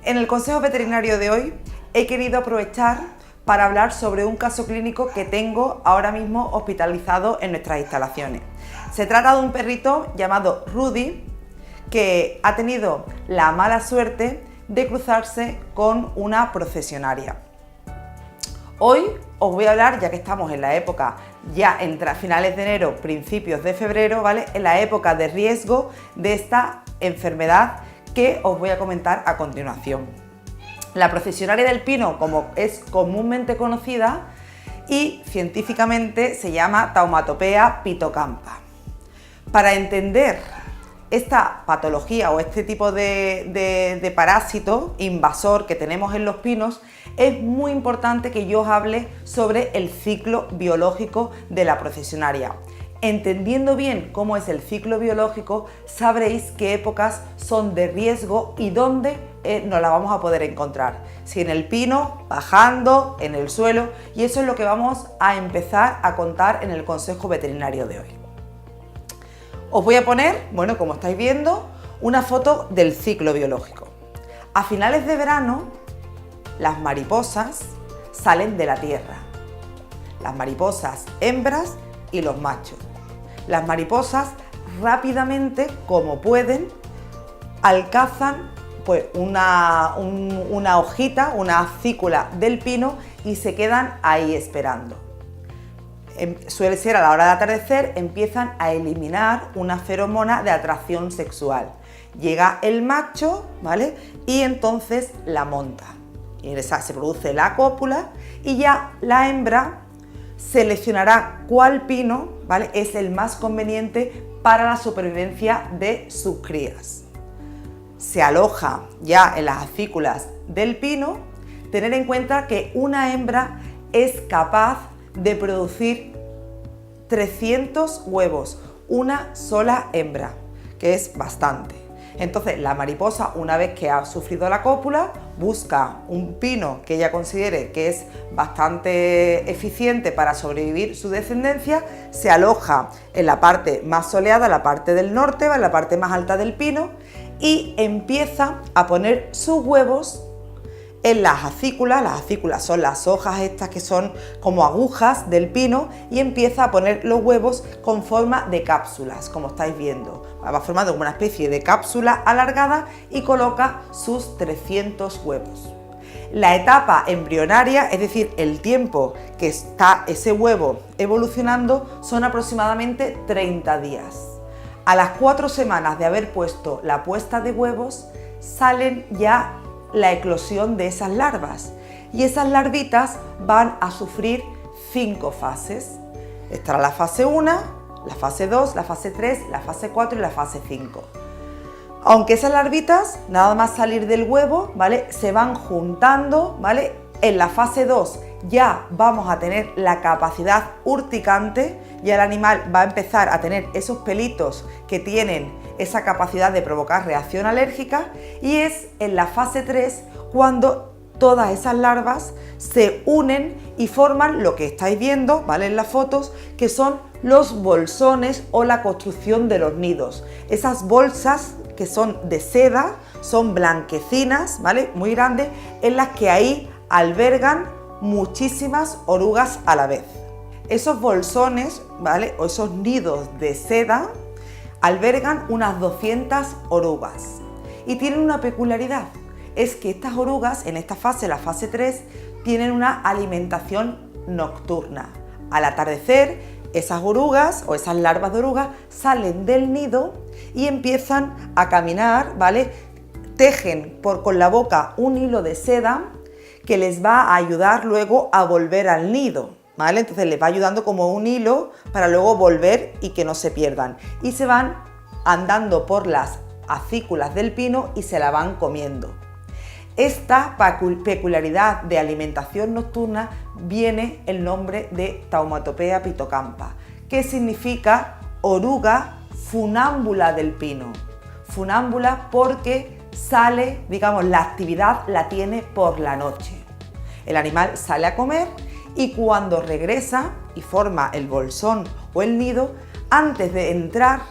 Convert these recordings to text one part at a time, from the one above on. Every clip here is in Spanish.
En el consejo veterinario de hoy he querido aprovechar para hablar sobre un caso clínico que tengo ahora mismo hospitalizado en nuestras instalaciones. Se trata de un perrito llamado Rudy que ha tenido la mala suerte de cruzarse con una procesionaria. Hoy os voy a hablar, ya que estamos en la época, ya entre finales de enero, principios de febrero, ¿vale? En la época de riesgo de esta enfermedad que os voy a comentar a continuación. La procesionaria del pino, como es comúnmente conocida, y científicamente se llama Taumatopea pitocampa. Para entender esta patología o este tipo de parásito invasor que tenemos en los pinos, es muy importante que yo os hable sobre el ciclo biológico de la procesionaria. Entendiendo bien cómo es el ciclo biológico, sabréis qué épocas son de riesgo y dónde nos la vamos a poder encontrar. Si en el pino, bajando, en el suelo, y eso es lo que vamos a empezar a contar en el consejo veterinario de hoy. Os voy a poner, bueno, como estáis viendo, una foto del ciclo biológico. A finales de verano, las mariposas salen de la tierra. Las mariposas hembras y los machos. Las mariposas rápidamente, como pueden, alcanzan pues una hojita, una acícula del pino y se quedan ahí esperando. Suele ser a la hora de atardecer, empiezan a eliminar una feromona de atracción sexual. Llega el macho, ¿vale? Y entonces la monta. Y se produce la cópula y ya la hembra seleccionará cuál pino, ¿vale?, es el más conveniente para la supervivencia de sus crías. Se aloja ya en las acículas del pino. Tener en cuenta que una hembra es capaz de producir 300 huevos, una sola hembra, que es bastante. Entonces la mariposa, una vez que ha sufrido la cópula, busca un pino que ella considere que es bastante eficiente para sobrevivir su descendencia, se aloja en la parte más soleada, la parte del norte, en la parte más alta del pino, y empieza a poner sus huevos en las acículas. Las acículas son las hojas estas que son como agujas del pino, y empieza a poner los huevos con forma de cápsulas, como estáis viendo. Va formando como una especie de cápsula alargada y coloca sus 300 huevos. La etapa embrionaria, es decir, el tiempo que está ese huevo evolucionando, son aproximadamente 30 días. A las 4 semanas de haber puesto la puesta de huevos, salen ya la eclosión de esas larvas, y esas larvitas van a sufrir 5 fases. Estará la fase 1, la fase 2, la fase 3, la fase 4 y la fase 5. Aunque esas larvitas, nada más salir del huevo, ¿vale?, se van juntando, ¿vale? En la fase 2 ya vamos a tener la capacidad urticante, ya el animal va a empezar a tener esos pelitos que tienen esa capacidad de provocar reacción alérgica, y es en la fase 3 cuando todas esas larvas se unen y forman lo que estáis viendo, ¿vale?, en las fotos, que son los bolsones o la construcción de los nidos. Esas bolsas que son de seda, son blanquecinas, ¿vale?, muy grandes, en las que ahí albergan muchísimas orugas a la vez. Esos bolsones, ¿vale?, o esos nidos de seda, albergan unas 200 orugas y tienen una peculiaridad, es que estas orugas en esta fase, la fase 3, tienen una alimentación nocturna. Al atardecer, esas orugas o esas larvas de orugas salen del nido y empiezan a caminar, ¿vale? Tejen con la boca un hilo de seda que les va a ayudar luego a volver al nido, ¿vale? Entonces les va ayudando como un hilo para luego volver y que no se pierdan. Y se van andando por las acículas del pino y se la van comiendo. Esta peculiaridad de alimentación nocturna viene el nombre de Taumatopea pitocampa, que significa oruga funámbula del pino. Funámbula porque sale, digamos, la actividad la tiene por la noche. El animal sale a comer y cuando regresa y forma el bolsón o el nido, antes de entrar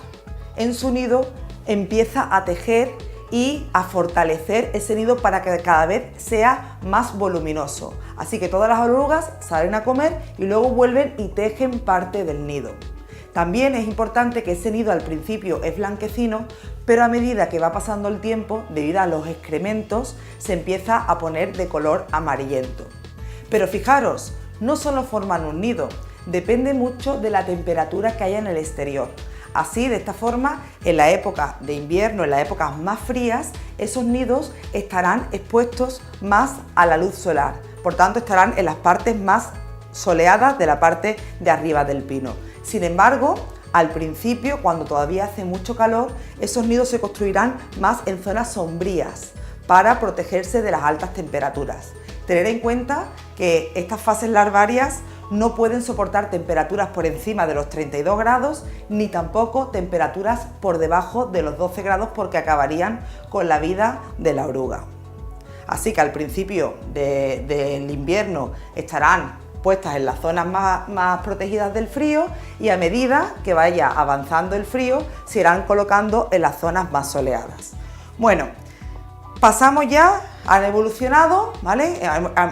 en su nido empieza a tejer y a fortalecer ese nido para que cada vez sea más voluminoso. Así que todas las orugas salen a comer y luego vuelven y tejen parte del nido. También es importante que ese nido al principio es blanquecino, pero a medida que va pasando el tiempo, debido a los excrementos, se empieza a poner de color amarillento. Pero fijaros, no solo forman un nido, depende mucho de la temperatura que haya en el exterior. Así, de esta forma, en la época de invierno, en las épocas más frías, esos nidos estarán expuestos más a la luz solar. Por tanto, estarán en las partes más soleadas de la parte de arriba del pino. Sin embargo, al principio, cuando todavía hace mucho calor, esos nidos se construirán más en zonas sombrías para protegerse de las altas temperaturas. Tener en cuenta que estas fases larvarias no pueden soportar temperaturas por encima de los 32 grados ni tampoco temperaturas por debajo de los 12 grados porque acabarían con la vida de la oruga. Así que al principio del invierno estarán puestas en las zonas más protegidas del frío y a medida que vaya avanzando el frío se irán colocando en las zonas más soleadas. Bueno, pasamos ya, han evolucionado, ¿vale?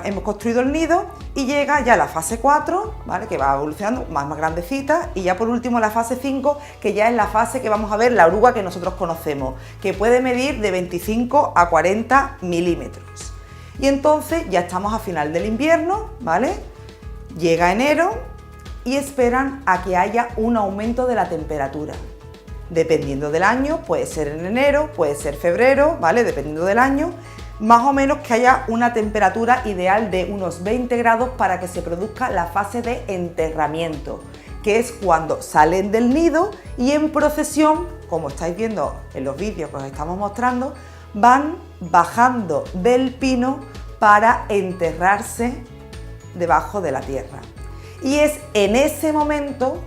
Hemos construido el nido y llega ya la fase 4, ¿vale? Que va evolucionando más grandecita, y ya por último la fase 5, que ya es la fase que vamos a ver la oruga que nosotros conocemos, que puede medir de 25 a 40 milímetros. Y entonces ya estamos a final del invierno, ¿vale? Llega enero y esperan a que haya un aumento de la temperatura. Dependiendo del año, puede ser en enero, puede ser febrero, ¿vale? Dependiendo del año, más o menos que haya una temperatura ideal de unos 20 grados para que se produzca la fase de enterramiento, que es cuando salen del nido y en procesión, como estáis viendo en los vídeos que os estamos mostrando, van bajando del pino para enterrarse debajo de la tierra. Y es en ese momento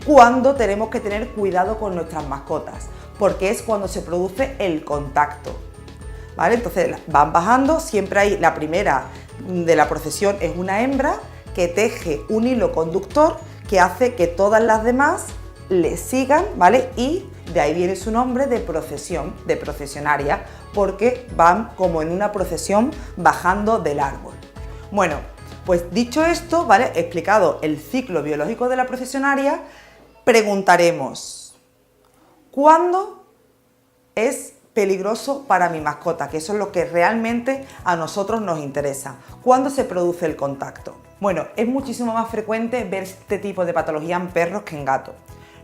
cuando tenemos que tener cuidado con nuestras mascotas, porque es cuando se produce el contacto, ¿vale? Entonces van bajando, siempre hay la primera de la procesión es una hembra que teje un hilo conductor que hace que todas las demás le sigan, ¿vale? Y de ahí viene su nombre de procesión, de procesionaria, porque van como en una procesión bajando del árbol. Bueno, pues dicho esto, ¿vale? Explicado el ciclo biológico de la procesionaria, preguntaremos, ¿cuándo es peligroso para mi mascota? Que eso es lo que realmente a nosotros nos interesa. ¿Cuándo se produce el contacto? Bueno, es muchísimo más frecuente ver este tipo de patología en perros que en gatos.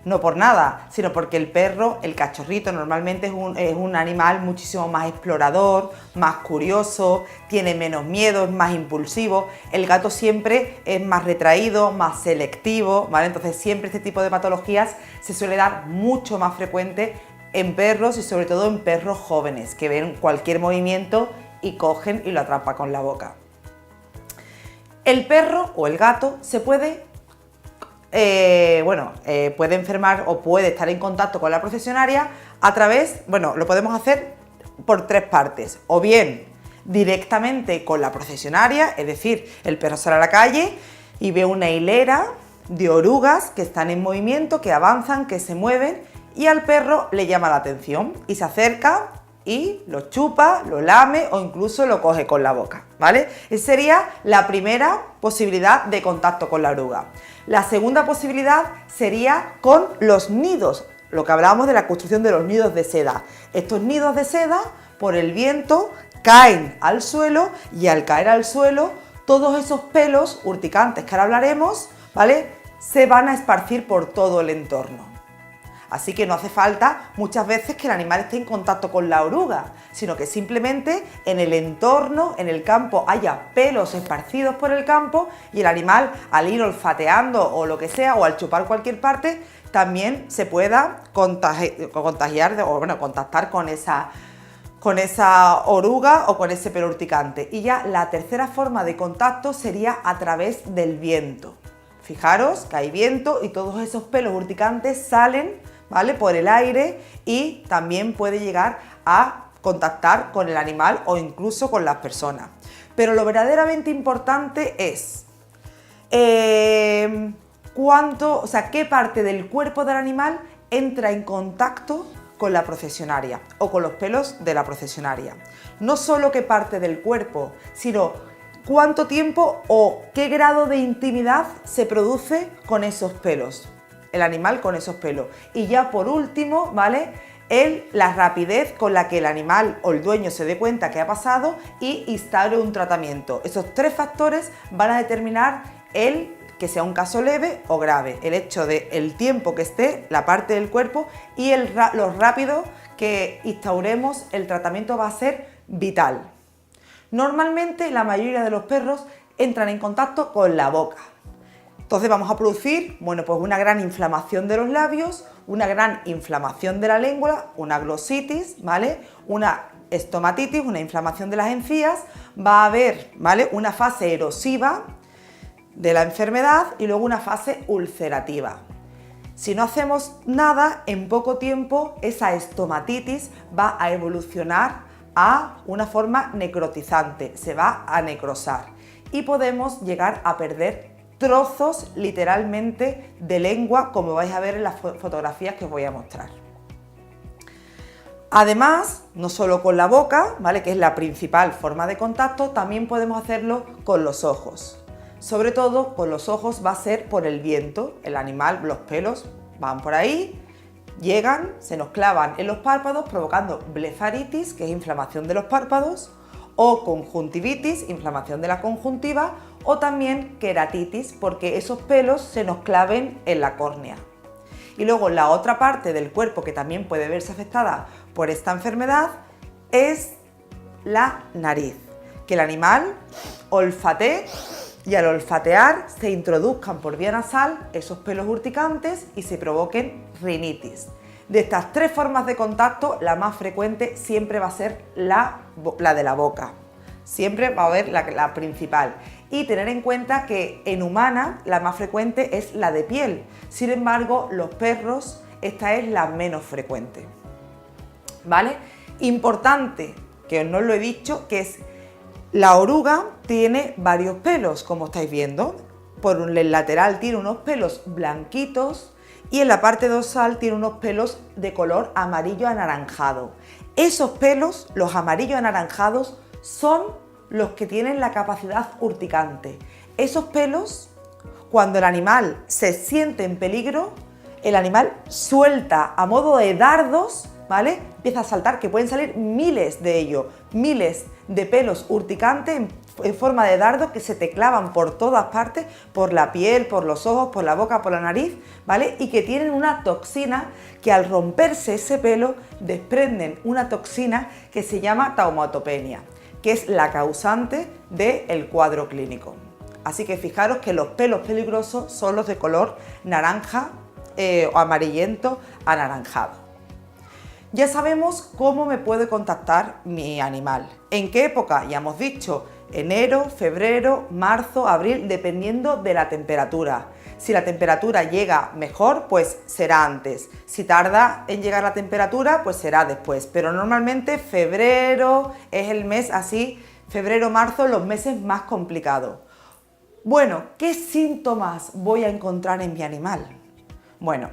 No por nada, sino porque el perro, el cachorrito, normalmente es un animal muchísimo más explorador, más curioso, tiene menos miedo, es más impulsivo. El gato siempre es más retraído, más selectivo, ¿vale? Entonces siempre este tipo de patologías se suele dar mucho más frecuente en perros y sobre todo en perros jóvenes, que ven cualquier movimiento y cogen y lo atrapan con la boca. El perro o el gato se puede puede enfermar o puede estar en contacto con la procesionaria a través, lo podemos hacer por tres partes, o bien directamente con la procesionaria, es decir, el perro sale a la calle y ve una hilera de orugas que están en movimiento, que avanzan, que se mueven, y al perro le llama la atención y se acerca y lo chupa, lo lame o incluso lo coge con la boca, ¿vale? Esa sería la primera posibilidad de contacto con la oruga. La segunda posibilidad sería con los nidos, lo que hablábamos de la construcción de los nidos de seda. Estos nidos de seda, por el viento, caen al suelo y al caer al suelo, todos esos pelos urticantes que ahora hablaremos, ¿vale?, se van a esparcir por todo el entorno. Así que no hace falta muchas veces que el animal esté en contacto con la oruga, sino que simplemente en el entorno, en el campo, haya pelos esparcidos por el campo y el animal, al ir olfateando o lo que sea, o al chupar cualquier parte, también se pueda contagiar o contactar con esa oruga o con ese pelo urticante. Y ya la tercera forma de contacto sería a través del viento. Fijaros que hay viento y todos esos pelos urticantes salen, ¿vale?, por el aire, y también puede llegar a contactar con el animal o incluso con las personas. Pero lo verdaderamente importante es qué parte del cuerpo del animal entra en contacto con la procesionaria o con los pelos de la procesionaria. No solo qué parte del cuerpo, sino cuánto tiempo o qué grado de intimidad se produce con esos pelos, el animal con esos pelos. Y ya por último, ¿vale?, la rapidez con la que el animal o el dueño se dé cuenta que ha pasado y instaure un tratamiento. Esos tres factores van a determinar que sea un caso leve o grave. El hecho de el tiempo que esté, la parte del cuerpo y lo rápido que instauremos el tratamiento va a ser vital. Normalmente la mayoría de los perros entran en contacto con la boca. Entonces vamos a producir, bueno, pues una gran inflamación de los labios, una gran inflamación de la lengua, una glositis, ¿vale?, una estomatitis, una inflamación de las encías, va a haber, ¿vale?, una fase erosiva de la enfermedad y luego una fase ulcerativa. Si no hacemos nada, en poco tiempo esa estomatitis va a evolucionar a una forma necrotizante, se va a necrosar y podemos llegar a perder trozos literalmente de lengua, como vais a ver en las fotografías que os voy a mostrar. Además, no solo con la boca, ¿vale?, que es la principal forma de contacto, también podemos hacerlo con los ojos. Sobre todo con los ojos va a ser por el viento, el animal, los pelos van por ahí, llegan, se nos clavan en los párpados provocando blefaritis, que es inflamación de los párpados, o conjuntivitis, inflamación de la conjuntiva, o también queratitis, porque esos pelos se nos claven en la córnea. Y luego la otra parte del cuerpo que también puede verse afectada por esta enfermedad es la nariz, que el animal olfatee y al olfatear se introduzcan por vía nasal esos pelos urticantes y se provoquen rinitis. De estas tres formas de contacto, la más frecuente siempre va a ser la de la boca. Siempre va a haber la principal. Y tener en cuenta que en humana la más frecuente es la de piel. Sin embargo, los perros, esta es la menos frecuente. ¿Vale? Importante, que no os lo he dicho, que es la oruga tiene varios pelos, como estáis viendo. Por el lateral tiene unos pelos blanquitos y en la parte dorsal tiene unos pelos de color amarillo anaranjado. Esos pelos, los amarillos anaranjados, son los que tienen la capacidad urticante. Esos pelos, cuando el animal se siente en peligro, el animal suelta a modo de dardos, ¿vale?, empieza a saltar, que pueden salir miles de ellos, miles de pelos urticantes en forma de dardos que se te clavan por todas partes, por la piel, por los ojos, por la boca, por la nariz, ¿vale?, y que tienen una toxina que al romperse ese pelo desprenden una toxina que se llama taumatopenia, que es la causante del cuadro clínico. Así que fijaros que los pelos peligrosos son los de color naranja o amarillento anaranjado. Ya sabemos cómo me puede contactar mi animal. ¿En qué época? Ya hemos dicho, enero, febrero, marzo, abril, dependiendo de la temperatura. Si la temperatura llega mejor, pues será antes. Si tarda en llegar la temperatura, pues será después. Pero normalmente febrero es el mes así, febrero, marzo, los meses más complicados. Bueno, ¿qué síntomas voy a encontrar en mi animal? Bueno,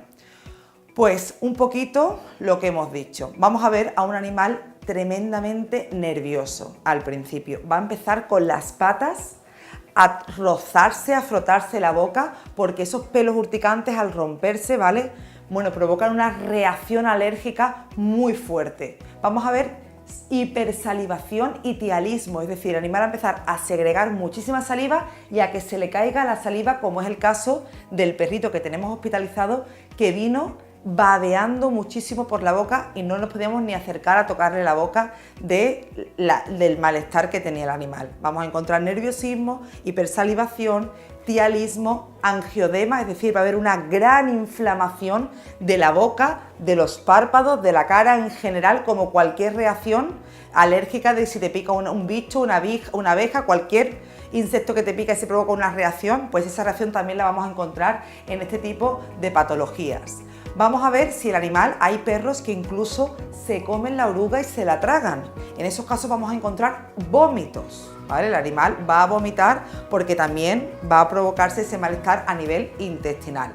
pues un poquito lo que hemos dicho. Vamos a ver a un animal tremendamente nervioso al principio. Va a empezar con las patas a rozarse, a frotarse la boca, porque esos pelos urticantes al romperse, ¿vale?, bueno, provocan una reacción alérgica muy fuerte. Vamos a ver hipersalivación y tialismo, es decir, el animal va a empezar a segregar muchísima saliva y a que se le caiga la saliva, como es el caso del perrito que tenemos hospitalizado, que vino babeando muchísimo por la boca y no nos podíamos ni acercar a tocarle la boca del malestar que tenía el animal. Vamos a encontrar nerviosismo, hipersalivación, tialismo, angiodema, es decir, va a haber una gran inflamación de la boca, de los párpados, de la cara en general, como cualquier reacción alérgica de si te pica un bicho, una abeja, cualquier insecto que te pica y se provoca una reacción, pues esa reacción también la vamos a encontrar en este tipo de patologías. Vamos a ver si el animal, hay perros que incluso se comen la oruga y se la tragan. En esos casos vamos a encontrar vómitos, ¿vale? El animal va a vomitar porque también va a provocarse ese malestar a nivel intestinal.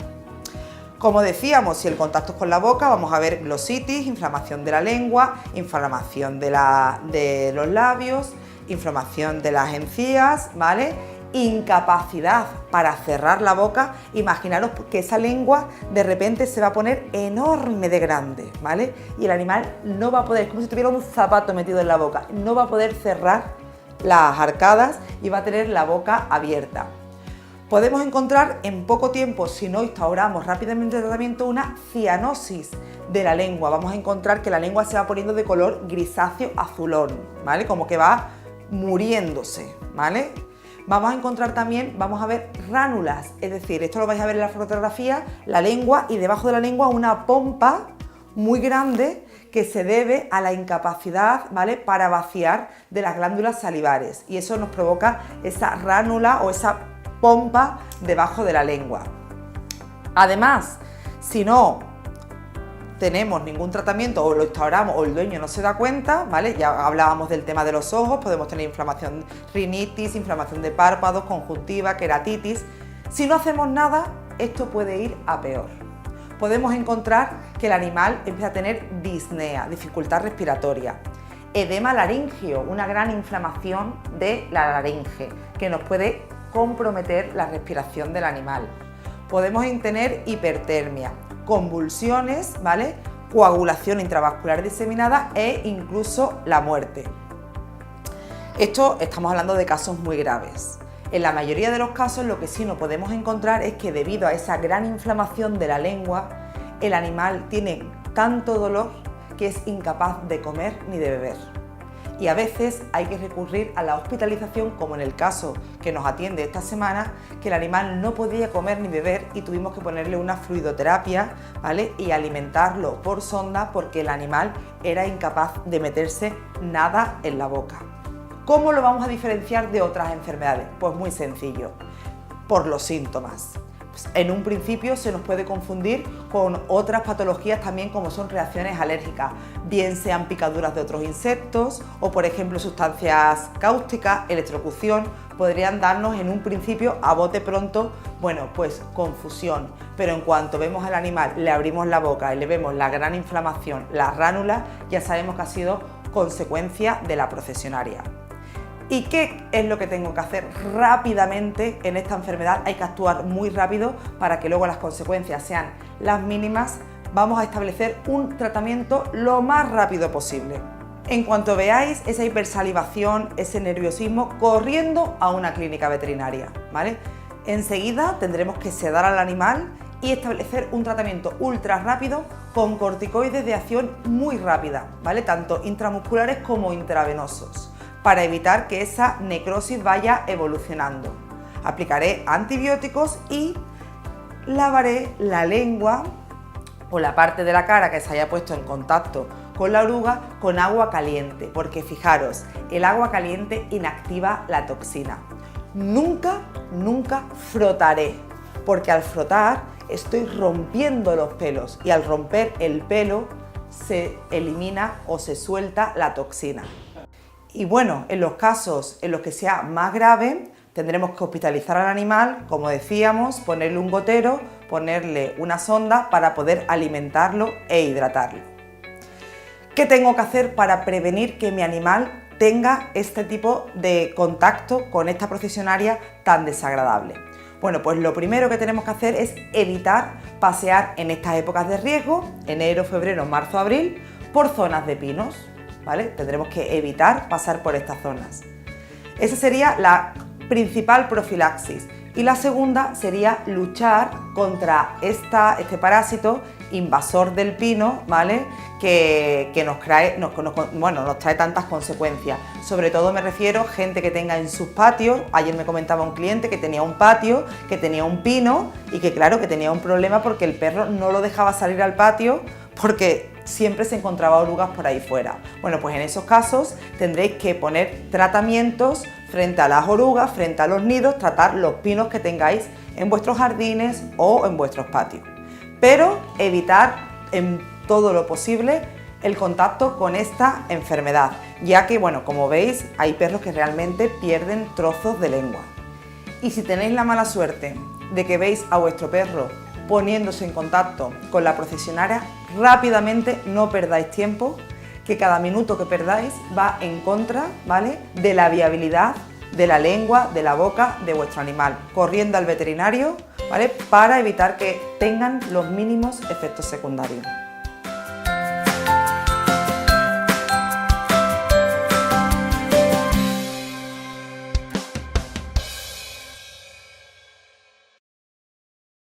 Como decíamos, si el contacto es con la boca, vamos a ver glositis, inflamación de la lengua, inflamación de los labios, inflamación de las encías, ¿vale? Incapacidad para cerrar la boca. Imaginaros que esa lengua de repente se va a poner enorme de grande, ¿vale? Y el animal no va a poder, es como si tuviera un zapato metido en la boca, no va a poder cerrar las arcadas y va a tener la boca abierta. Podemos encontrar en poco tiempo, si no instauramos rápidamente el tratamiento, una cianosis de la lengua. Vamos a encontrar que la lengua se va poniendo de color grisáceo azulón, ¿vale? Como que va muriéndose, ¿vale? Vamos a encontrar también, vamos a ver ránulas, es decir, esto lo vais a ver en la fotografía, la lengua y debajo de la lengua una pompa muy grande que se debe a la incapacidad, ¿vale?, para vaciar de las glándulas salivares, y eso nos provoca esa ránula o esa pompa debajo de la lengua. Además, si no tenemos ningún tratamiento o lo instauramos o el dueño no se da cuenta, ¿vale? Ya hablábamos del tema de los ojos, podemos tener inflamación, rinitis, inflamación de párpados, conjuntiva, queratitis. Si no hacemos nada, esto puede ir a peor. Podemos encontrar que el animal empieza a tener disnea, dificultad respiratoria, edema laringio, una gran inflamación de la laringe que nos puede comprometer la respiración del animal. Podemos tener hipertermia, convulsiones, ¿vale?, coagulación intravascular diseminada e incluso la muerte. Esto estamos hablando de casos muy graves. En la mayoría de los casos lo que sí no podemos encontrar es que debido a esa gran inflamación de la lengua, el animal tiene tanto dolor que es incapaz de comer ni de beber. Y a veces hay que recurrir a la hospitalización, como en el caso que nos atiende esta semana, que el animal no podía comer ni beber y tuvimos que ponerle una fluidoterapia, ¿vale?, y alimentarlo por sonda porque el animal era incapaz de meterse nada en la boca. ¿Cómo lo vamos a diferenciar de otras enfermedades? Pues muy sencillo, por los síntomas. En un principio se nos puede confundir con otras patologías también, como son reacciones alérgicas, bien sean picaduras de otros insectos o, por ejemplo, sustancias cáusticas, electrocución, podrían darnos en un principio a bote pronto, bueno, pues confusión. Pero en cuanto vemos al animal, le abrimos la boca y le vemos la gran inflamación, la ránula, ya sabemos que ha sido consecuencia de la procesionaria. ¿Y qué es lo que tengo que hacer rápidamente en esta enfermedad? Hay que actuar muy rápido para que luego las consecuencias sean las mínimas. Vamos a establecer un tratamiento lo más rápido posible. En cuanto veáis esa hipersalivación, ese nerviosismo, corriendo a una clínica veterinaria, ¿vale? Enseguida tendremos que sedar al animal y establecer un tratamiento ultra rápido con corticoides de acción muy rápida, ¿vale?, tanto intramusculares como intravenosos, para evitar que esa necrosis vaya evolucionando. Aplicaré antibióticos y lavaré la lengua o la parte de la cara que se haya puesto en contacto con la oruga con agua caliente, porque fijaros, el agua caliente inactiva la toxina. Nunca frotaré, porque al frotar estoy rompiendo los pelos y al romper el pelo se elimina o se suelta la toxina. Y bueno, en los casos en los que sea más grave, tendremos que hospitalizar al animal, como decíamos, ponerle un gotero, ponerle una sonda para poder alimentarlo e hidratarlo. ¿Qué tengo que hacer para prevenir que mi animal tenga este tipo de contacto con esta procesionaria tan desagradable? Bueno, pues lo primero que tenemos que hacer es evitar pasear en estas épocas de riesgo, enero, febrero, marzo, abril, por zonas de pinos, ¿vale? Tendremos que evitar pasar por estas zonas. Esa sería la principal profilaxis. Y la segunda sería luchar contra este parásito invasor del pino, ¿vale?, que nos trae tantas consecuencias. Sobre todo me refiero a gente que tenga en sus patios. Ayer me comentaba un cliente que tenía un patio, que tenía un pino y que claro, que tenía un problema porque el perro no lo dejaba salir al patio porque siempre se encontraba orugas por ahí fuera. Bueno, pues en esos casos tendréis que poner tratamientos frente a las orugas, frente a los nidos, tratar los pinos que tengáis en vuestros jardines o en vuestros patios. Pero evitar en todo lo posible el contacto con esta enfermedad, ya que, bueno, como veis, hay perros que realmente pierden trozos de lengua. Y si tenéis la mala suerte de que veis a vuestro perro poniéndose en contacto con la procesionaria rápidamente, no perdáis tiempo, que cada minuto que perdáis va en contra, ¿vale?, de la viabilidad de la lengua, de la boca de vuestro animal, corriendo al veterinario, ¿vale?, para evitar que tengan los mínimos efectos secundarios.